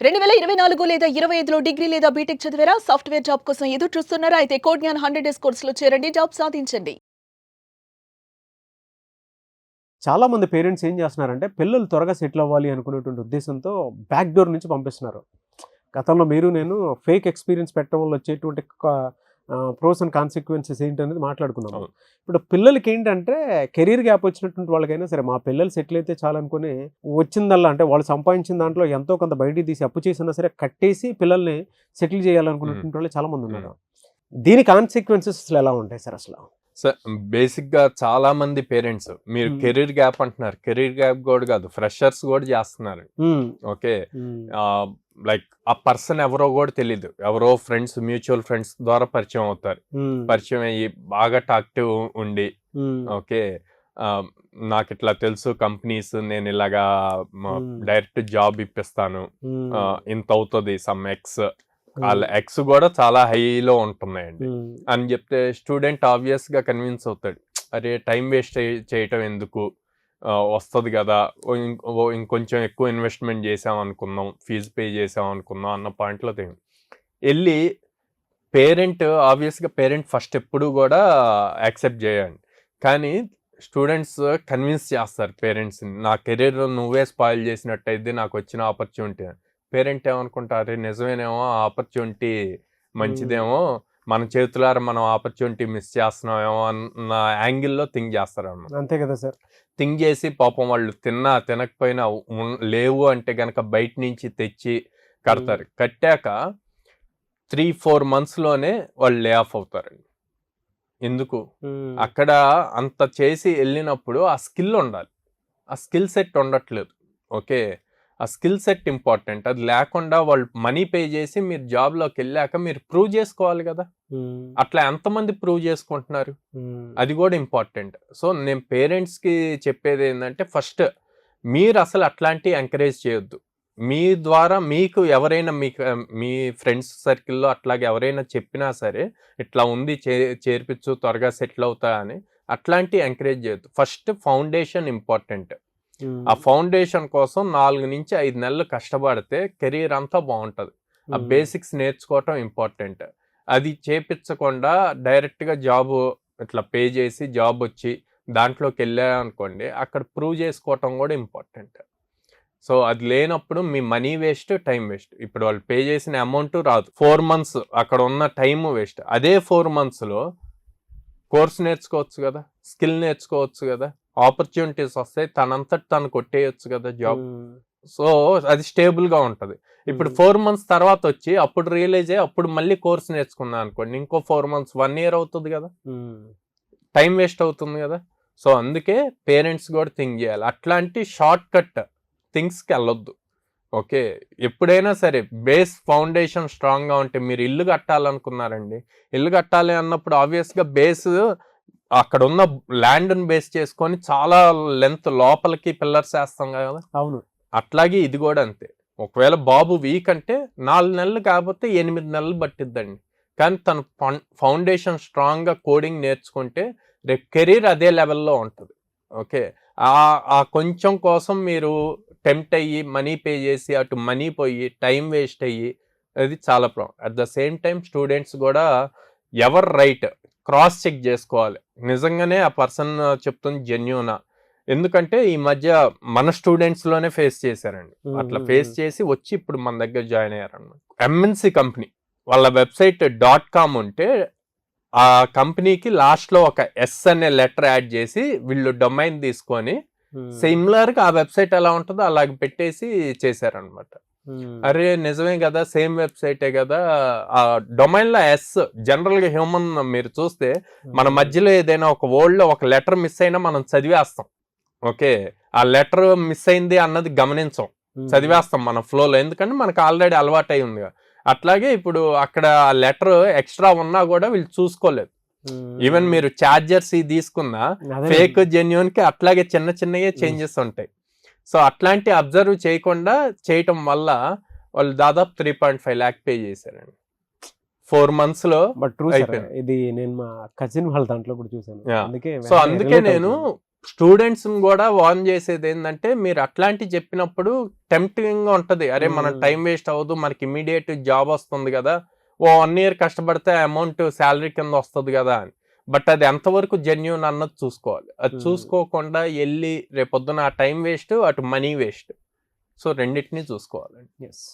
2024 లేదా 25లో డిగ్రీ లేదా బీటెక్ చదివారా? సాఫ్ట్‌వేర్ జాబ్ కోసం ఎదురు చూస్తున్నారా? అయితే కోడ్ జ్ఞాన్ 100 డేస్ కోర్సులో చేరండి. జాబ్ సాధించండి. చాలా మంది పేరెంట్స్ ఏం చేస్తున్నారంటే పిల్లలు త్వరగా సెటిల్ అవ్వాలి అనుకునేటువంటి ఉద్దేశంతో బ్యాక్ డోర్ నుంచి పంపిస్తున్నారు. గతంలో నేను ఫేక్ ఎక్స్పీరియన్స్ పెట్టడం వల్ల వచ్చేటువంటి ప్రోస్ అండ్ కాన్సిక్వెన్సెస్ ఏంటనేది మాట్లాడుకున్నాము. ఇప్పుడు పిల్లలకి ఏంటంటే కెరీర్ గ్యాప్ వచ్చినటువంటి వాళ్ళకైనా సరే మా పిల్లలు సెటిల్ అయితే చాలనుకుని వచ్చిందల్లా అంటే వాళ్ళు సంపాదించిన దాంట్లో ఎంతో కొంత బయటికి తీసి అప్పు చేసినా సరే కట్టేసి పిల్లల్ని సెటిల్ చేయాలనుకునేటువంటి వాళ్ళు చాలా మంది ఉన్నారు. దీని కాన్సిక్వెన్సెస్ అసలు ఎలా ఉంటాయి సార్? అసలు సార్ బేసిక్ గా చాలా మంది పేరెంట్స్ మీరు కెరీర్ గ్యాప్ అంటున్నారు, కెరీర్ గ్యాప్ కూడా కాదు, ఫ్రెషర్స్ కూడా చేస్తున్నారు. ఓకే, లైక్ ఆ పర్సన్ ఎవరో కూడా తెలీదు, ఎవరో ఫ్రెండ్స్, మ్యూచువల్ ఫ్రెండ్స్ ద్వారా పరిచయం అవుతారు. పరిచయం అయ్యి బాగా టాక్టివ్ ఉండి ఓకే నాకు ఇట్లా తెలుసు కంపెనీస్, నేను ఇలాగా డైరెక్ట్ జాబ్ ఇప్పిస్తాను, ఇంత అవుతుంది సమ్ ఎక్స్, వాళ్ళ ఎక్స్ కూడా చాలా హైలో ఉంటున్నాయండి అని చెప్తే స్టూడెంట్ ఆబ్వియస్ గా కన్విన్స్ అవుతాడు, అరే టైం వేస్ట్ చేయటం ఎందుకు, వస్తుంది కదా, ఇంకొంచెం ఎక్కువ ఇన్వెస్ట్మెంట్ చేసాం అనుకుందాం, ఫీజు పే చేసాం అనుకుందాం అన్న పాయింట్లో వెళ్ళి పేరెంట్ ఆబ్వియస్గా పేరెంట్ ఫస్ట్ ఎప్పుడు కూడా యాక్సెప్ట్ చేయండి. కానీ స్టూడెంట్స్ కన్విన్స్ చేస్తారు పేరెంట్స్ని, నా కెరీర్ నువ్వే స్పాయిల్ చేసినట్టయితే నాకు వచ్చిన ఆపర్చునిటీ. పేరెంట్ ఏమనుకుంటారు, నిజమేనేమో ఆపర్చునిటీ మంచిదేమో, మన చేతులారా మనం ఆపర్చునిటీ మిస్ చేస్తున్నామేమో అన్న యాంగిల్లో థింక్ చేస్తారు అన్నమాట. అంతే కదా సార్. థింక్ చేసి పాపం వాళ్ళు తినకపోయినా లేవు అంటే గనక బయట నుంచి తెచ్చి కడతారు. కట్టాక 3-4 monthsలోనే వాళ్ళు లే ఆఫ్ అవుతారండి. ఎందుకు? అక్కడ అంత చేసి వెళ్ళినప్పుడు ఆ స్కిల్ ఉండాలి, ఆ స్కిల్ సెట్ ఉండట్లేదు. ఓకే, ఆ స్కిల్ సెట్ ఇంపార్టెంట్. అది లేకుండా వాళ్ళు మనీ పే చేసి మీరు జాబ్లోకి వెళ్ళాక మీరు ప్రూవ్ చేసుకోవాలి కదా. అట్లా ఎంతమంది ప్రూవ్ చేసుకుంటున్నారు, అది కూడా ఇంపార్టెంట్. సో నేను పేరెంట్స్కి చెప్పేది ఏంటంటే ఫస్ట్ మీరు అసలు అట్లాంటివి ఎంకరేజ్ చేయొద్దు. మీ ద్వారా మీకు ఎవరైనా మీ ఫ్రెండ్స్ సర్కిల్లో అట్లాగే ఎవరైనా చెప్పినా సరే ఇట్లా ఉంది చేర్పించు త్వరగా సెటిల్ అవుతా అని, అట్లాంటివి ఎంకరేజ్ చేయొద్దు. First foundation important. ఆ ఫౌండేషన్ కోసం 4 నుంచి 5 నెలలు కష్టపడితే కెరీర్ అంతా బాగుంటుంది. ఆ బేసిక్స్ నేర్చుకోవటం ఇంపార్టెంట్. అది చేపించకుండా డైరెక్ట్గా జాబ్ ఇట్లా పే చేసి జాబ్ వచ్చి దాంట్లోకి వెళ్ళారనుకోండి, అక్కడ ప్రూవ్ చేసుకోవటం కూడా ఇంపార్టెంట్. సో అది లేనప్పుడు మీ మనీ వేస్ట్, టైం వేస్ట్. ఇప్పుడు వాళ్ళు పే చేసిన అమౌంట్ రాదు, 4 months అక్కడ ఉన్న టైం వేస్ట్. అదే 4 monthsలో కోర్స్ నేర్చుకోవచ్చు కదా, స్కిల్ నేర్చుకోవచ్చు కదా, ఆపర్చునిటీస్ వస్తాయి, తనంతట తను కొట్టేయచ్చు కదా జాబ్. సో అది స్టేబుల్గా ఉంటుంది. ఇప్పుడు 4 months తర్వాత వచ్చి అప్పుడు రియలైజ్ అయ్యి అప్పుడు మళ్ళీ కోర్స్ నేర్చుకున్నా అనుకోండి, ఇంకో 4 months 1 year అవుతుంది కదా, టైం వేస్ట్ అవుతుంది కదా. సో అందుకే పేరెంట్స్ కూడా థింక్ చేయాలి, అట్లాంటి షార్ట్ కట్ థింగ్స్కి వెళ్ళొద్దు. ఓకే, ఎప్పుడైనా సరే బేస్ ఫౌండేషన్ స్ట్రాంగ్గా ఉంటే, మీరు ఇల్లు కట్టాలనుకున్నారండి, ఇల్లు కట్టాలి అన్నప్పుడు ఆబ్వియస్గా బేస్ అక్కడ ఉన్న ల్యాండ్ని బేస్ చేసుకొని చాలా లెంత్ లోపలికి పిల్లర్స్ వేస్తాం కదా. అవును, అట్లాగే ఇది కూడా అంతే. ఒకవేళ బాబు వీక్ అంటే 4 నెలలు కాకపోతే 8 నెలలు పట్టిద్దండి. కానీ తను ఫౌండేషన్ స్ట్రాంగ్గా కోడింగ్ నేర్చుకుంటే రేపు కెరీర్ అదే లెవెల్లో ఉంటుంది. ఓకే, ఆ కొంచెం కోసం మీరు టెంప్ట్ అయ్యి మనీ పే చేసి అటు మనీ పోయి టైం వేస్ట్ అయ్యి అది చాలా problem. At the same time students కూడా ఎవరు రైట్ క్రాస్ చెక్ చేసుకోవాలి, నిజంగానే ఆ పర్సన్ చెప్తుంది జెన్యూనా. ఎందుకంటే ఈ మధ్య మన స్టూడెంట్స్లోనే ఫేస్ చేశారండి, అట్లా ఫేస్ చేసి వచ్చి ఇప్పుడు మన దగ్గర జాయిన్ అయ్యారన్నమాట. ఎంఎన్సి కంపెనీ వాళ్ళ వెబ్సైట్ .com ఉంటే ఆ కంపెనీకి లాస్ట్లో ఒక ఎస్ అనే లెటర్ యాడ్ చేసి వీళ్ళు డొమైన్ తీసుకొని సిమిలర్గా ఆ వెబ్సైట్ ఎలా ఉంటుందో అలాగ పెట్టేసి చేశారనమాట. అరే నిజమే కదా, సేమ్ వెబ్సైటే కదా, ఆ డొమైన్లో ఎస్ జనరల్గా హ్యూమన్ మీరు చూస్తే మన మధ్యలో ఏదైనా ఒక వర్డ్లో ఒక లెటర్ మిస్ అయినా మనం చదివేస్తాం. ఓకే, ఆ లెటర్ మిస్ అయింది అన్నది గమనించాం, చదివేస్తాం మన ఫ్లోలో, ఎందుకంటే మనకు ఆల్రెడీ అలవాటు అయి ఉంది. అట్లాగే ఇప్పుడు అక్కడ ఆ లెటర్ ఎక్స్ట్రా ఉన్నా కూడా వీళ్ళు చూసుకోలేదు. ఈవెన్ మీరు ఛార్జర్స్ తీసుకున్నా ఫేక్ జెన్యూన్ కి అట్లాగే చిన్న చిన్నగా చేంజెస్ ఉంటాయి. సో అట్లాంటి అబ్జర్వ్ చేయకుండా చేయటం వల్ల వాళ్ళు దాదాపు 3.5 lakh పే చేశారండి 4 monthsలో. బట్ ట్రూ ఇది నేను మా కజిన్ వాళ్ళ దాంట్లో కూడా చూసాను. సో అందుకే నేను స్టూడెంట్స్ కూడా వార్న్ చేసేది ఏంటంటే, మీరు అట్లాంటి చెప్పినప్పుడు టెంప్టింగ్ గా ఉంటది. అరే మన టైం వేస్ట్ అవ్వదు, మనకి ఇమీడియట్ జాబ్ వస్తుంది కదా, ఓ 1 year కష్టపడితే అమౌంట్ శాలరీ కింద వస్తుంది కదా అని. బట్ అది ఎంతవరకు జెన్యూన్ అన్నది చూసుకోవాలి. అది చూసుకోకుండా వెళ్ళి రేపొద్దున ఆ టైం వేస్ట్, అటు మనీ వేస్ట్. సో రెండింటినీ చూసుకోవాలండి. ఎస్.